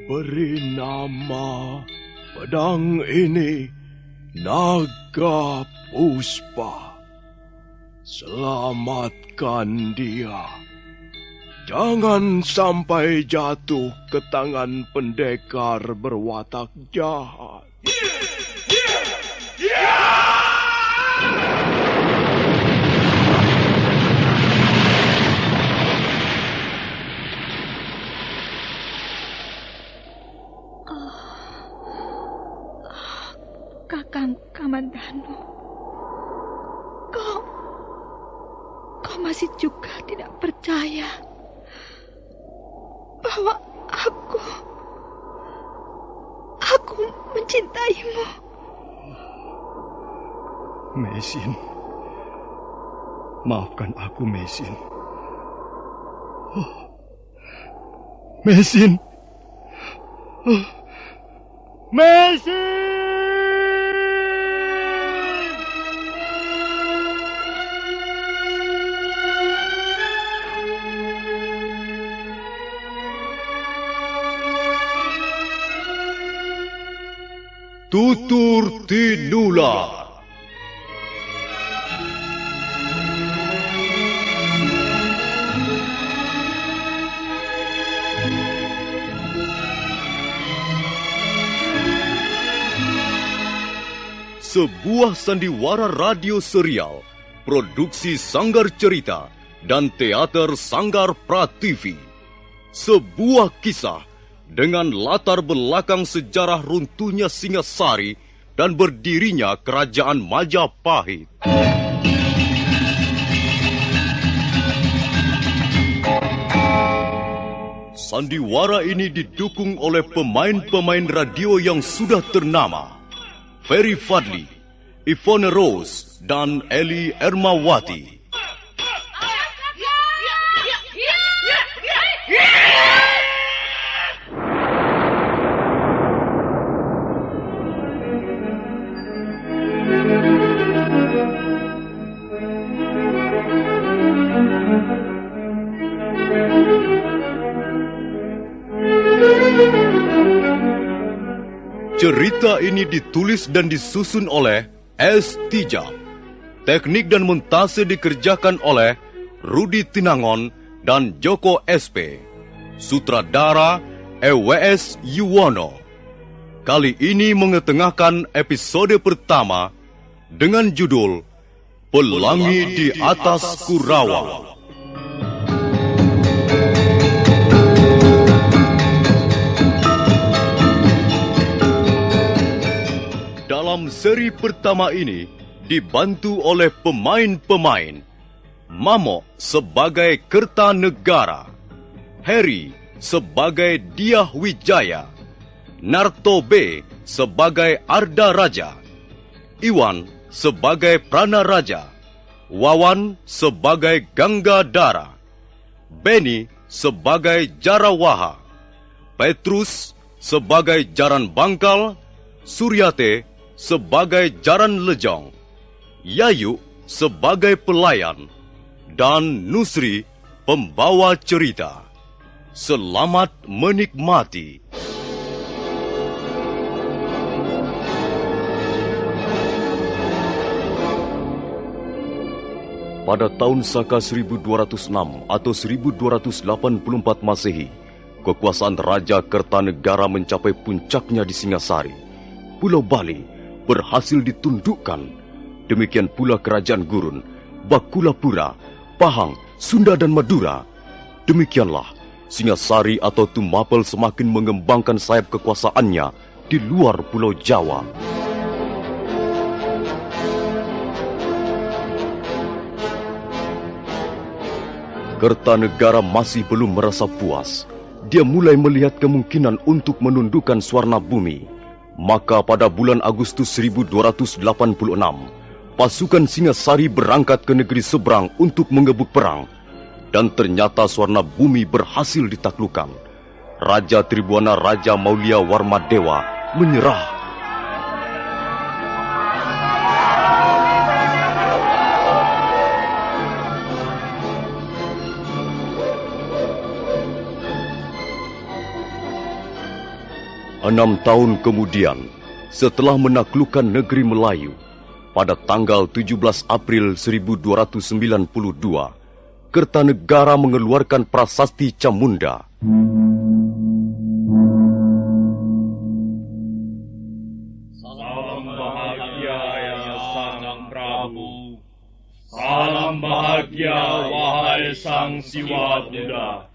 Beri nama pedang ini Naga Puspa. Selamatkan dia. Jangan sampai jatuh ke tangan pendekar berwatak jahat. Kakang Kamandanu, kau masih juga tidak percaya bahwa aku mencintaimu. Meisin, maafkan aku, Meisin. Meisin, Meisin. Tutur Tinular. Sebuah sandiwara radio serial, produksi Sanggar Cerita dan Teater Sanggar Prativi. Sebuah kisah dengan latar belakang sejarah runtuhnya Singasari dan berdirinya Kerajaan Majapahit. Sandiwara ini didukung oleh pemain-pemain radio yang sudah ternama. Ferry Fadli, Ivone Rose, dan Eli Ermawati. Cerita ini ditulis dan disusun oleh S. Tijab. Teknik dan montase dikerjakan oleh Rudi Tinangon dan Joko SP. Sutradara EWS Yuwono. Kali ini mengetengahkan episode pertama dengan judul Pelangi di Atas Kurawa. Dalam seri pertama ini dibantu oleh pemain-pemain Mamo sebagai Kertanegara, Harry sebagai Diah Wijaya, Narto B sebagai Arda Raja, Iwan sebagai Prana Raja, Wawan sebagai Gangga Dara, Benny sebagai Jarawaha, Petrus sebagai Jaran Bangkal, Suryate sebagai Jaran Lejong, Yayu sebagai pelayan, dan Nusri pembawa cerita. Selamat menikmati. Pada tahun Saka 1206 atau 1284 Masehi, kekuasaan Raja Kertanegara mencapai puncaknya di Singasari. Pulau Bali berhasil ditundukkan. Demikian pula Kerajaan Gurun, Bakulapura, Pahang, Sunda dan Madura. Demikianlah Singasari atau Tumapel semakin mengembangkan sayap kekuasaannya di luar Pulau Jawa. Kertanegara masih belum merasa puas. Dia mulai melihat kemungkinan untuk menundukkan Swarna Bumi. Maka pada bulan Agustus 1286, pasukan Singasari berangkat ke negeri seberang untuk mengebut perang. Dan ternyata Swarna Bumi berhasil ditaklukkan. Raja Tribuana Raja Maulia Warmadewa menyerah. 6 tahun kemudian, setelah menaklukkan negeri Melayu, pada tanggal 17 April 1292, Kertanegara mengeluarkan prasasti Camunda. Salam bahagia ya Sang Prabu. Salam bahagia wahai Sang Siwa Buddha.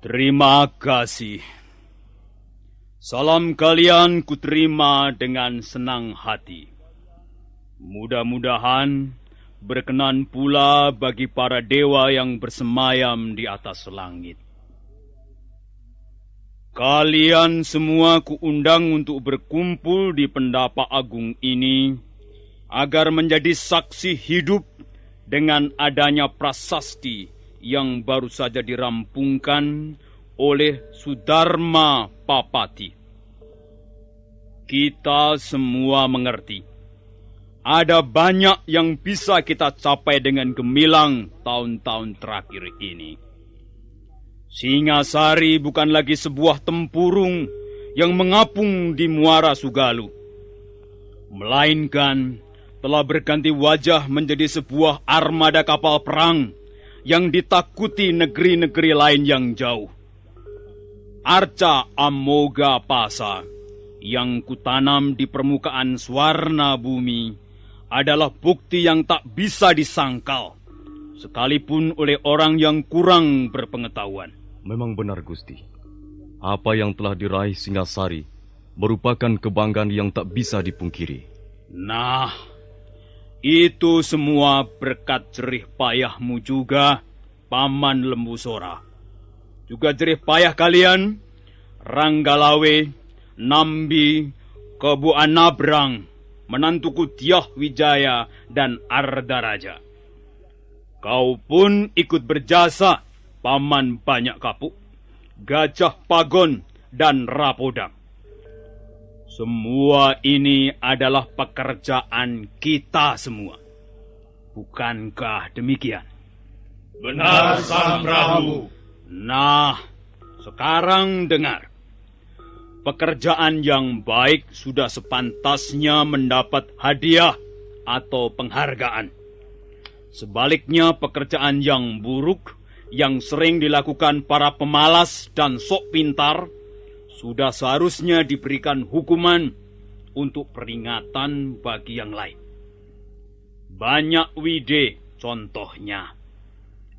Terima kasih. Salam kalian kuterima dengan senang hati. Mudah-mudahan berkenan pula bagi para dewa yang bersemayam di atas langit. Kalian semua kuundang untuk berkumpul di Pendapa Agung ini agar menjadi saksi hidup dengan adanya prasasti yang baru saja dirampungkan oleh Sudarma Papati. Kita semua mengerti, ada banyak yang bisa kita capai dengan gemilang tahun-tahun terakhir ini. Singasari bukan lagi sebuah tempurung yang mengapung di Muara Sugalu, melainkan telah berganti wajah menjadi sebuah armada kapal perang yang ditakuti negeri-negeri lain yang jauh. Arca Amoga Pasa yang kutanam di permukaan Swarna Bumi adalah bukti yang tak bisa disangkal, sekalipun oleh orang yang kurang berpengetahuan. Memang benar, Gusti. Apa yang telah diraih Singasari merupakan kebanggaan yang tak bisa dipungkiri. Nah, itu semua berkat jerih payahmu juga, Paman Lembusora. Juga jerih payah kalian, Ranggalawe, Nambi, Kebu Anabrang, menantuku Tiah Wijaya dan Ardaraja. Kau pun ikut berjasa, Paman Banyak Kapuk, Gajah Pagon, dan Rapodang. Semua ini adalah pekerjaan kita semua. Bukankah demikian? Benar, Sang Prabu. Nah, sekarang dengar. Pekerjaan yang baik sudah sepantasnya mendapat hadiah atau penghargaan. Sebaliknya, pekerjaan yang buruk yang sering dilakukan para pemalas dan sok pintar sudah seharusnya diberikan hukuman untuk peringatan bagi yang lain. Banyak Wide contohnya.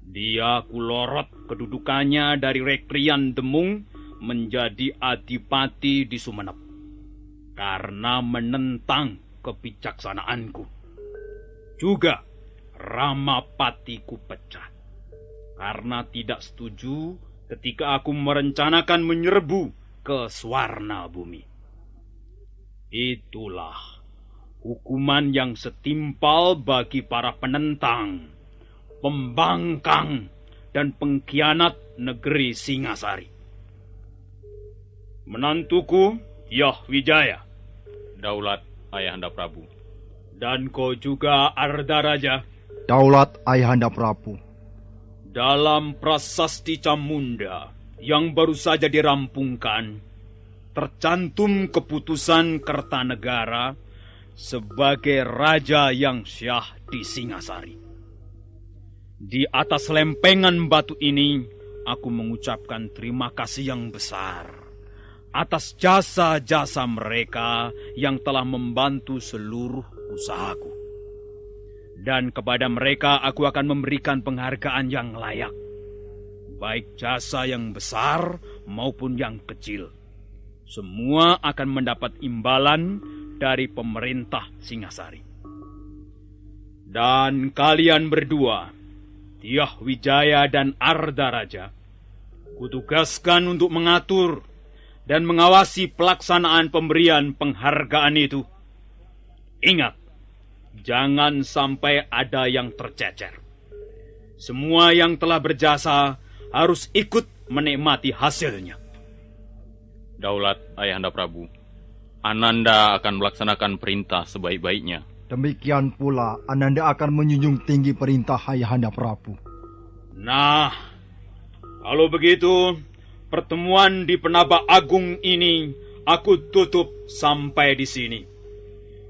Dia kulorot kedudukannya dari Rekrian Demung menjadi adipati di Sumenep karena menentang kebijaksanaanku. Juga Ramapati kupecat karena tidak setuju ketika aku merencanakan menyerbu ke Swarna Bumi. Itulah hukuman yang setimpal bagi para penentang, pembangkang, dan pengkhianat negeri Singasari. Menantuku, Tiah Wijaya. Daulat Ayahanda Prabu. Dan kau juga, Ardaraja. Daulat Ayahanda Prabu. Dalam prasasti Camunda yang baru saja dirampungkan, tercantum keputusan Kertanegara sebagai raja yang syah di Singasari. Di atas lempengan batu ini, aku mengucapkan terima kasih yang besar atas jasa-jasa mereka yang telah membantu seluruh usahaku. Dan kepada mereka aku akan memberikan penghargaan yang layak, baik jasa yang besar maupun yang kecil. Semua akan mendapat imbalan dari pemerintah Singasari. Dan kalian berdua, Tiah Wijaya dan Ardaraja, kutugaskan untuk mengatur dan mengawasi pelaksanaan pemberian penghargaan itu. Ingat, jangan sampai ada yang tercecer. Semua yang telah berjasa harus ikut menikmati hasilnya. Daulat Ayahanda Prabu, Ananda akan melaksanakan perintah sebaik-baiknya. Demikian pula Ananda akan menjunjung tinggi perintah Ayahanda Prabu. Nah, kalau begitu, pertemuan di Pendapa Agung ini aku tutup sampai di sini.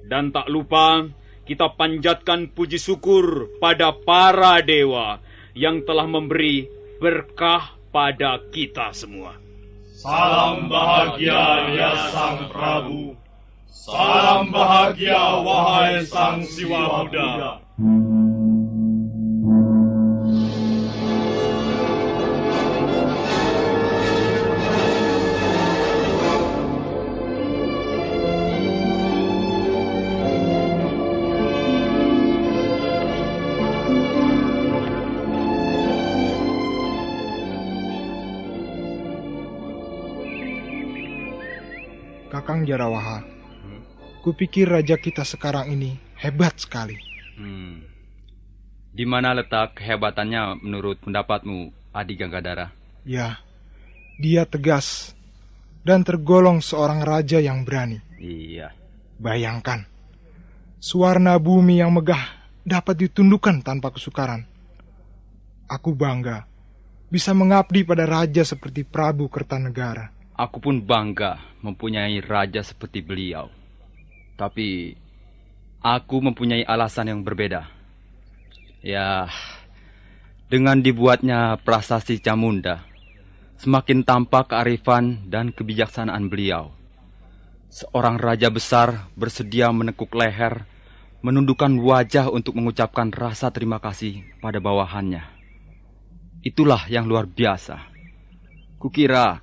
Dan tak lupa, kita panjatkan puji syukur pada para dewa yang telah memberi berkah pada kita semua. Salam bahagia ya Sang Prabu. Salam bahagia wahai Sang Siwa Muda. Kakang Jarawaha, kupikir raja kita sekarang ini hebat sekali. Di mana letak kehebatannya menurut pendapatmu, Adi Ganggadara? Ya, dia tegas dan tergolong seorang raja yang berani. Iya. Bayangkan, Suwarna Bumi yang megah dapat ditundukkan tanpa kesukaran. Aku bangga bisa mengabdi pada raja seperti Prabu Kertanegara. Aku pun bangga mempunyai raja seperti beliau. Tapi aku mempunyai alasan yang berbeda. Ya, dengan dibuatnya prasasti Camunda, semakin tampak kearifan dan kebijaksanaan beliau. Seorang raja besar bersedia menekuk leher, menundukkan wajah untuk mengucapkan rasa terima kasih pada bawahannya. Itulah yang luar biasa. Kukira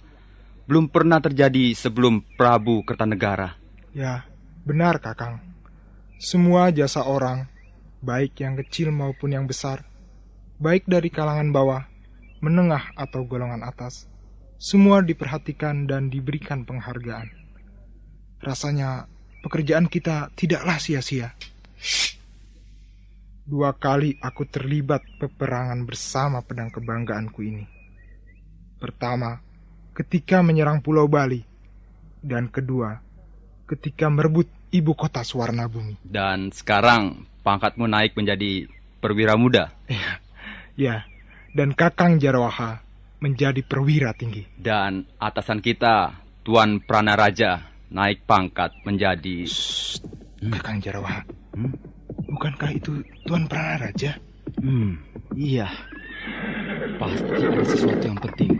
belum pernah terjadi sebelum Prabu Kertanegara. Ya, benar Kakang. Semua jasa orang, baik yang kecil maupun yang besar, baik dari kalangan bawah, menengah atau golongan atas, semua diperhatikan dan diberikan penghargaan. Rasanya pekerjaan kita tidaklah sia-sia. 2 kali aku terlibat peperangan bersama pedang kebanggaanku ini. Pertama, ketika menyerang Pulau Bali, dan kedua, ketika merebut ibu kota Suwarna Bumi. Dan sekarang pangkatmu naik menjadi perwira muda. Ya, dan Kakang Jarawaha menjadi perwira tinggi. Dan atasan kita, Tuan Pranaraja, naik pangkat menjadi... Kakang Jarawaha, bukankah itu Tuan Pranaraja? Iya, pasti ada sesuatu yang penting.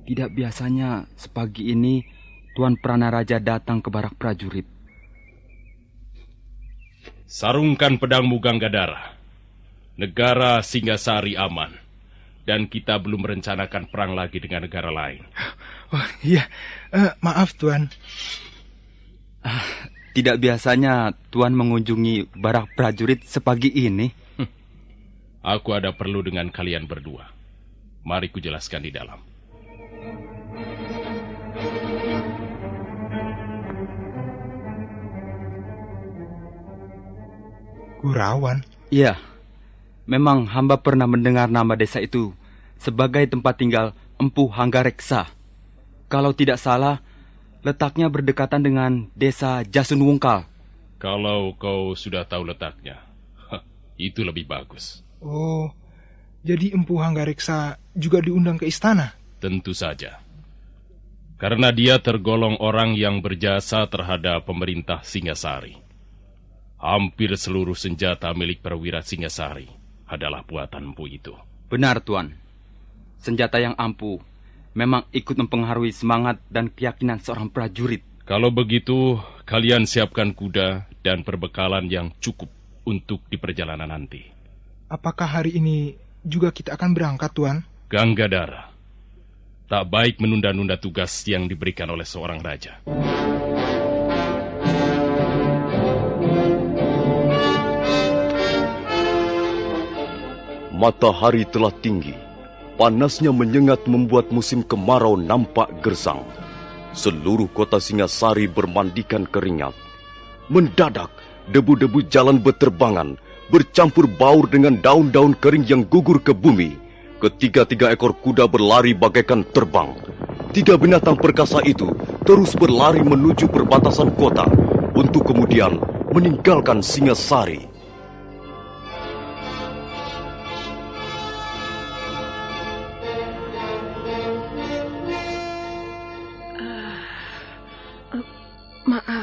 Tidak biasanya sepagi ini Tuan Pranaraja datang ke barak prajurit. Sarungkan pedangmu Ganggadara. Negara Singgasari aman. Dan kita belum merencanakan perang lagi dengan negara lain. Oh iya, maaf Tuan. Tidak biasanya Tuan mengunjungi barak prajurit sepagi ini. Aku ada perlu dengan kalian berdua. Mari kujelaskan di dalam. Gurawan? Iya, memang hamba pernah mendengar nama desa itu sebagai tempat tinggal Empu Hanggareksa. Kalau tidak salah, letaknya berdekatan dengan desa Jasunwungkal. Kalau kau sudah tahu letaknya, itu lebih bagus. Oh, jadi Empu Hanggareksa juga diundang ke istana? Tentu saja. Karena dia tergolong orang yang berjasa terhadap pemerintah Singasari. Hampir seluruh senjata milik perwira Singasari adalah buatan Empu itu. Benar, Tuan. Senjata yang ampuh memang ikut mempengaruhi semangat dan keyakinan seorang prajurit. Kalau begitu, kalian siapkan kuda dan perbekalan yang cukup untuk di perjalanan nanti. Apakah hari ini juga kita akan berangkat, Tuan? Ganggadara, tak baik menunda-nunda tugas yang diberikan oleh seorang raja. Matahari telah tinggi. Panasnya menyengat membuat musim kemarau nampak gersang. Seluruh kota Singasari bermandikan keringat. Mendadak, debu-debu jalan berterbangan, bercampur baur dengan daun-daun kering yang gugur ke bumi. Ketiga-tiga ekor kuda berlari bagaikan terbang. 3 binatang perkasa itu terus berlari menuju perbatasan kota untuk kemudian meninggalkan Singasari.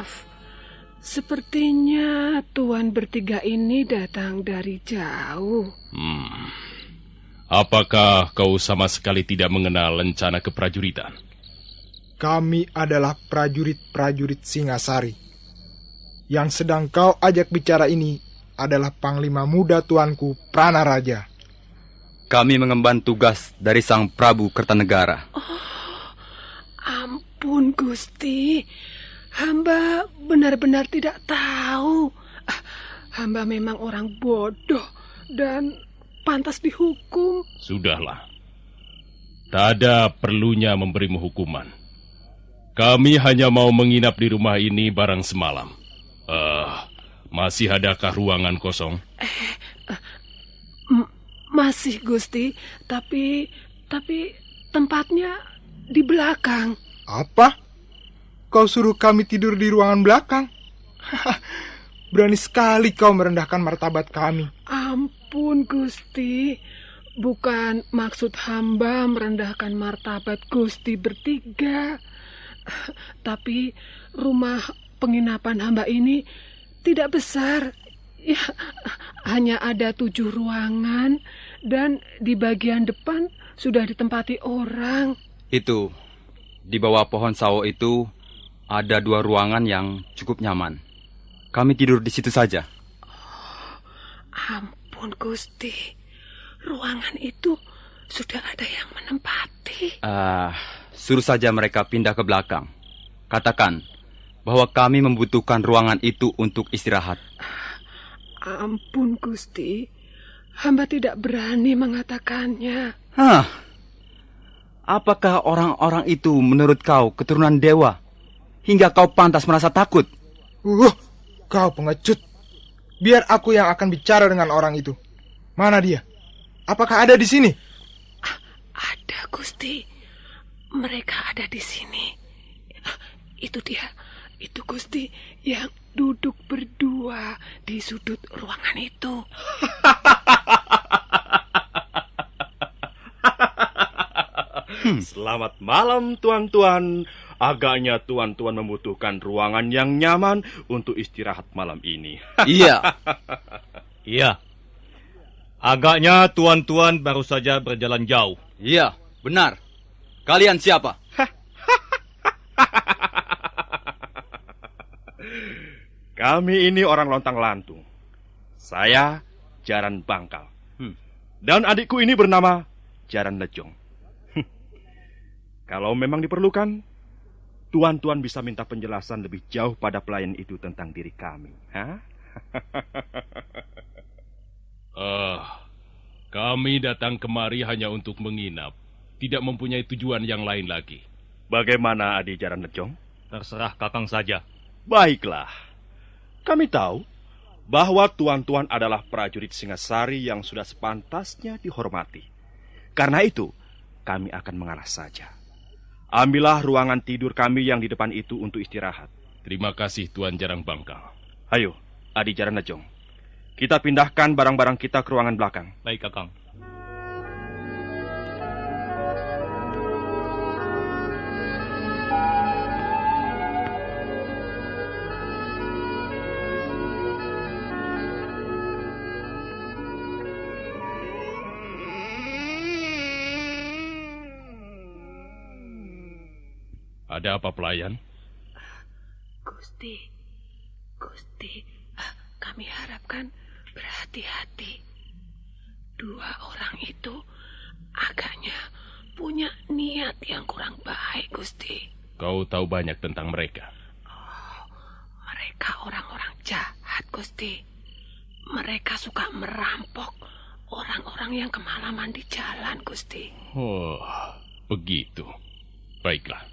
Maaf, sepertinya tuan bertiga ini datang dari jauh. Apakah kau sama sekali tidak mengenal lencana keprajuritan? Kami adalah prajurit-prajurit Singasari. Yang sedang kau ajak bicara ini adalah Panglima Muda Tuanku Pranaraja. Kami mengemban tugas dari Sang Prabu Kertanegara. Ampun, Gusti. Hamba benar-benar tidak tahu. Hamba memang orang bodoh dan pantas dihukum. Sudahlah. Tak ada perlunya memberimu hukuman. Kami hanya mau menginap di rumah ini barang semalam. Masih adakah ruangan kosong? Masih, Gusti. Tapi tempatnya di belakang. Apa? Kau suruh kami tidur di ruangan belakang? Berani sekali kau merendahkan martabat kami. Ampun, Gusti. Bukan maksud hamba merendahkan martabat Gusti bertiga. Tapi rumah penginapan hamba ini tidak besar. Ya, hanya ada 7 ruangan dan di bagian depan sudah ditempati orang. Itu, di bawah pohon sawo itu ada 2 ruangan yang cukup nyaman. Kami tidur di situ saja. Ampun, Gusti. Ruangan itu sudah ada yang menempati. Suruh saja mereka pindah ke belakang. Katakan bahwa kami membutuhkan ruangan itu untuk istirahat. Ampun, Gusti. Hamba tidak berani mengatakannya. Apakah orang-orang itu menurut kau keturunan dewa? Hingga kau pantas merasa takut? Kau pengecut. Biar aku yang akan bicara dengan orang itu. Mana dia? Apakah ada di sini? Ada, Gusti. Mereka ada di sini. Itu dia. Itu Gusti yang duduk berdua di sudut ruangan itu. Selamat malam, tuan-tuan. Agaknya tuan-tuan membutuhkan ruangan yang nyaman untuk istirahat malam ini. Iya. Iya. Agaknya tuan-tuan baru saja berjalan jauh. Iya, benar. Kalian siapa? Kami ini orang lontang-lantung. Saya Jaran Bangkal. Dan adikku ini bernama Jaran Lejong. Kalau memang diperlukan, tuan-tuan bisa minta penjelasan lebih jauh pada pelayan itu tentang diri kami. Kami datang kemari hanya untuk menginap. Tidak mempunyai tujuan yang lain lagi. Bagaimana, Adi Jaran Lejong? Terserah Kakang saja. Baiklah. Kami tahu bahwa tuan-tuan adalah prajurit Singasari yang sudah sepantasnya dihormati. Karena itu, kami akan mengalah saja. Ambillah ruangan tidur kami yang di depan itu untuk istirahat. Terima kasih, Tuan Jarang Bangkal. Ayo, Adi Jaran Lejong. Kita pindahkan barang-barang kita ke ruangan belakang. Baik, Kakang. Ada apa, pelayan? Gusti, kami harapkan berhati-hati. 2 orang itu agaknya punya niat yang kurang baik, Gusti. Kau tahu banyak tentang mereka? Mereka orang-orang jahat, Gusti. Mereka suka merampok orang-orang yang kemalaman di jalan, Gusti. Oh, begitu. Baiklah.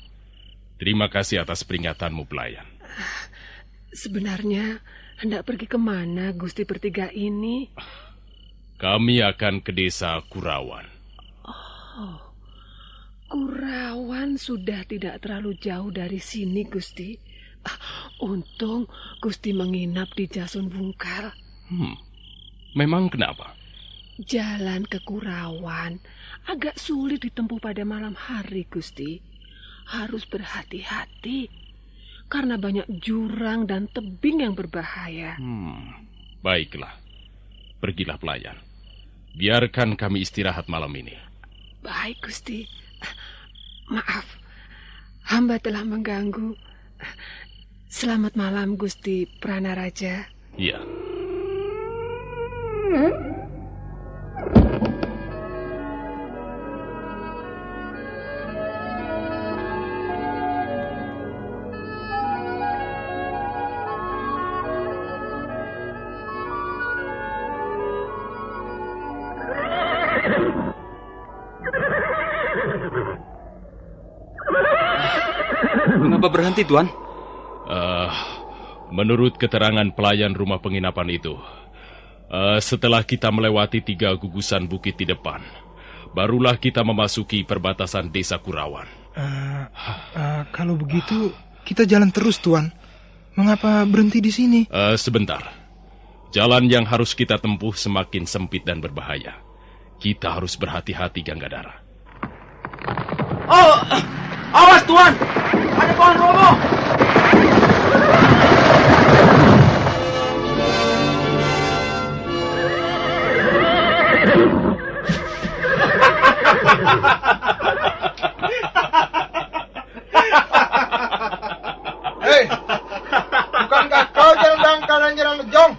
Terima kasih atas peringatanmu, pelayan. Sebenarnya hendak pergi kemana Gusti bertiga ini? Kami akan ke desa Kurawan. Oh, Kurawan sudah tidak terlalu jauh dari sini, Gusti. Untung Gusti menginap di Jasun Bungkal. Memang kenapa? Jalan ke Kurawan agak sulit ditempuh pada malam hari, Gusti. Harus berhati-hati. karena banyak jurang dan tebing yang berbahaya. Baiklah, pergilah pelayan. Biarkan kami istirahat malam ini. Baik, Gusti. Maaf, hamba telah mengganggu. Selamat malam, Gusti Pranaraja. Iya. Mengapa berhenti, Tuan? Menurut keterangan pelayan rumah penginapan itu, setelah kita melewati 3 gugusan bukit di depan, barulah kita memasuki perbatasan desa Kurawan. Kalau begitu, kita jalan terus, Tuan. Mengapa berhenti di sini? Sebentar. Jalan yang harus kita tempuh semakin sempit dan berbahaya. Kita harus berhati-hati, Ganggadara. Oh, awas, Tuan! Ada pohon roboh! Hei, bukankah kau Jaran Bangkal dan Jaran Lejong?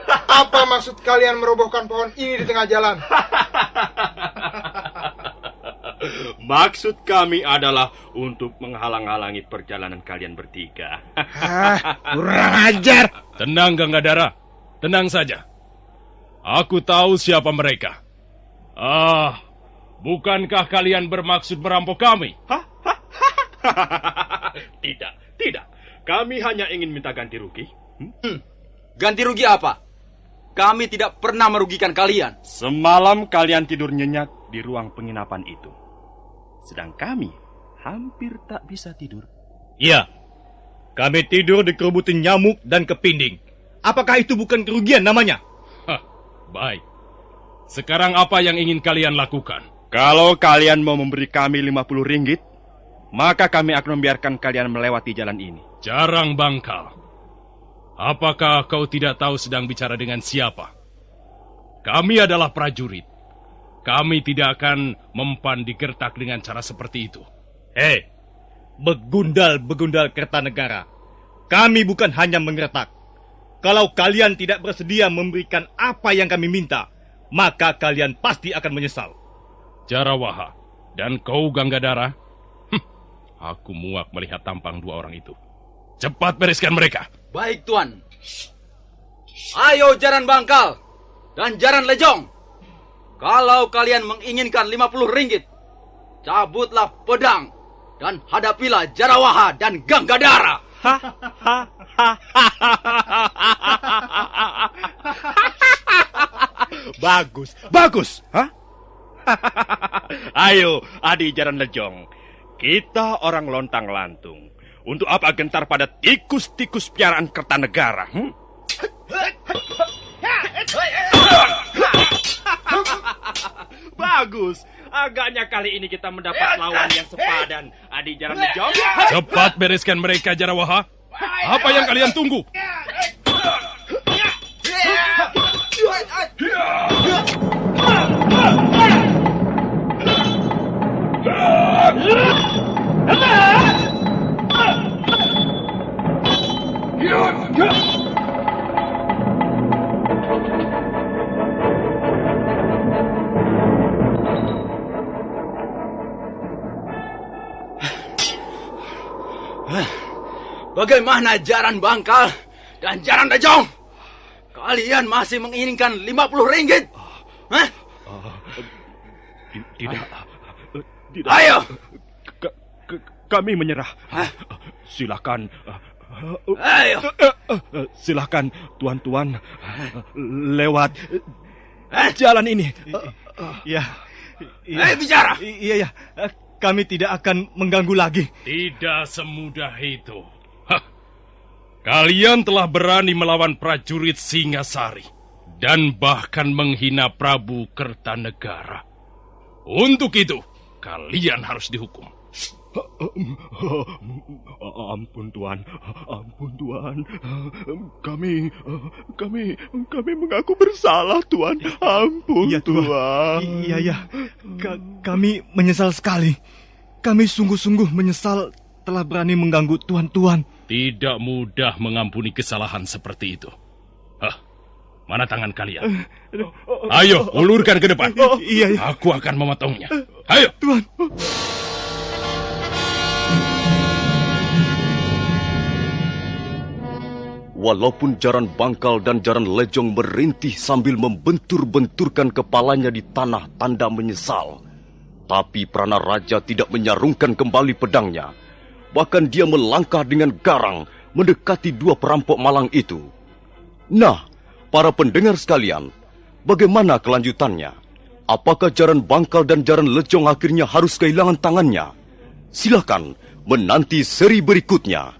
Apa maksud kalian merobohkan pohon ini di tengah jalan? Maksud kami adalah untuk menghalang-halangi perjalanan kalian bertiga. Kurang ajar. Tenang, Ganggadara. Tenang saja. Aku tahu siapa mereka. Bukankah kalian bermaksud merampok kami? Tidak. Kami hanya ingin minta ganti rugi. Ganti rugi apa? Kami tidak pernah merugikan kalian. Semalam kalian tidur nyenyak di ruang penginapan itu. Sedang kami hampir tak bisa tidur. Iya, kami tidur di kerubutan nyamuk dan kepinding. Apakah itu bukan kerugian namanya? Baik. Sekarang apa yang ingin kalian lakukan? Kalau kalian mau memberi kami 50 ringgit, maka kami akan membiarkan kalian melewati jalan ini. Jarang Bangkal. Apakah kau tidak tahu sedang bicara dengan siapa? Kami adalah prajurit. Kami tidak akan mempan digertak dengan cara seperti itu. Hei, begundal-begundal Kertanegara. Kami bukan hanya mengertak. Kalau kalian tidak bersedia memberikan apa yang kami minta, maka kalian pasti akan menyesal. Jarawaha dan kau Ganggadara, aku muak melihat tampang 2 orang itu. Cepat bereskan mereka. Baik, Tuan. Ayo Jaran Bangkal dan Jaran Lejong. Kalau kalian menginginkan 50 ringgit, cabutlah pedang dan hadapilah Jarawaha dan Ganggadara. Bagus. Ayo, Adi Jaran Lejong. Kita orang lontang-lantung. Untuk apa gentar pada tikus-tikus piaraan Kertanegara? Bagus. Agaknya kali ini kita mendapat lawan yang sepadan. Adi Jaran Lejong. Cepat bereskan mereka, Jarawaha. Apa yang kalian tunggu? Bagaimana Jaran Bangkal dan Jaran Lejong? Kalian masih menginginkan 50 ringgit? Tidak. Ayo. Kami menyerah. Silakan. Ayo. Silakan tuan-tuan lewat jalan ini. Iya. Ayo bicara. Iya. Kami tidak akan mengganggu lagi. Tidak semudah itu. Kalian telah berani melawan prajurit Singasari dan bahkan menghina Prabu Kertanegara. Untuk itu, kalian harus dihukum. Ampun Tuan, ampun Tuan. Kami mengaku bersalah Tuan. Ampun Iya, Tuan. Iya. Kami menyesal sekali. Kami sungguh-sungguh menyesal telah berani mengganggu tuan-tuan. Tidak mudah mengampuni kesalahan seperti itu. Mana tangan kalian? Ayo, ulurkan ke depan. Iya. Aku akan memotongnya. Ayo. Tuan. Walaupun Jaran Bangkal dan Jaran Lejong merintih sambil membentur-benturkan kepalanya di tanah tanda menyesal, tapi Prana Raja tidak menyarungkan kembali pedangnya. Bahkan dia melangkah dengan garang mendekati dua perampok malang itu. Nah, para pendengar sekalian, bagaimana kelanjutannya? Apakah Jaran Bangkal dan Jaran Lejong akhirnya harus kehilangan tangannya? Silakan menanti seri berikutnya.